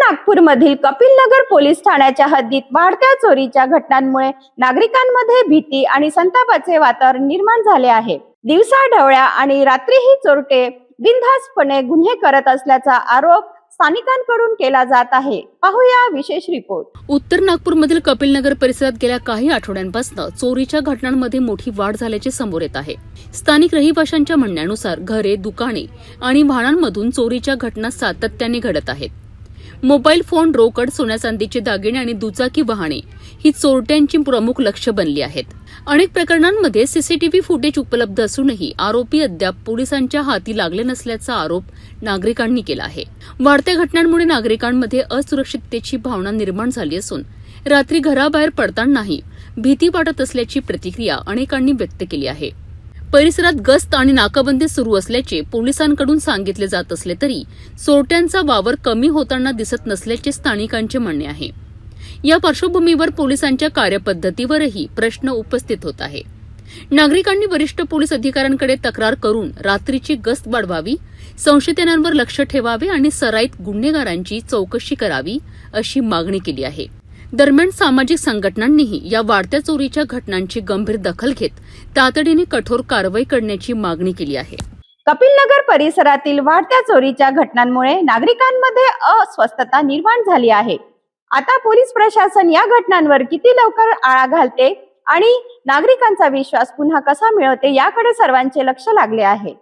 नागपूरमधील कपिलनगर पोलीस ठाण्याच्या हद्दीत वाढत्या चोरीच्या घटनांमुळे नागरिकांमध्ये भीती आणि संतापाचे वातावरण निर्माण झाले आहे। दिवसाढवळ्या आणि रात्रीही चोरटे बिनधास्तपणे गुन्हे करत असल्याचा आरोप स्थानिकांकडून केला जात आहे। पाहूया विशेष रिपोर्ट। उत्तर नागपूरमधील कपिलनगर परिसरात गेल्या काही आठवड्यांपासून चोरीच्या घटनांमध्ये मोठी वाढ झाल्याचे समोर येत आहे। स्थानिक रहिवाशांच्या म्हणण्यानुसार घरे, दुकाने आणि वाहनांमधून चोरीच्या घटना सातत्याने घडत आहेत। मोबाईल फोन, रोकड, सोन्या चांदीचे दागिने आणि दुचाकी वाहने ही चोरट्यांची प्रमुख लक्ष्य बनली आहेत। अनेक प्रकरणांमध्ये सीसीटीव्ही फुटेज उपलब्ध असूनही आरोपी अद्याप पोलिसांच्या हाती लागले नसल्याचा आरोप नागरिकांनी केला आहे। वाढत्या घटनांमुळे नागरिकांमध्ये असुरक्षिततेची भावना निर्माण झाली असून रात्री घराबाहेर पडतानाही भीती वाटत असल्याची प्रतिक्रिया अनेकांनी व्यक्त केली आहे। परिसरात गस्त आणि नाकाबंदी सुरू असल्याचे पोलिसांकडून सांगितले जात असले तरी चोरट्यांचा वावर कमी होताना दिसत नसल्याचे स्थानिकांचे म्हणणे आहे। या पार्श्वभूमीवर पोलिसांच्या कार्यपद्धतीवरही प्रश्न उपस्थित होत आहे। नागरिकांनी वरिष्ठ पोलीस अधिकाऱ्यांकडे तक्रार करून रात्रीची गस्त वाढवावी, संशयितांवर लक्ष ठेवावे आणि सराईत गुन्हेगारांची चौकशी करावी अशी मागणी केली आहे। दरम्यान सामाजिक संघटनांनीही या वाढत्या चोरीच्या घटनांची गंभीर दखल घेत तातडीने कठोर कारवाई करण्याची मागणी केली आहे। कपिलनगर परिसरातील वाढत्या चोरीच्या घटनांमुळे नागरिकांमध्ये अस्वस्थता निर्माण झाली आहे। आता पोलीस प्रशासन या घटनांवर किती लवकर आळा घालते आणि नागरिकांचा विश्वास पुन्हा कसा मिळवते याकडे सर्वांचे लक्ष लागले आहे।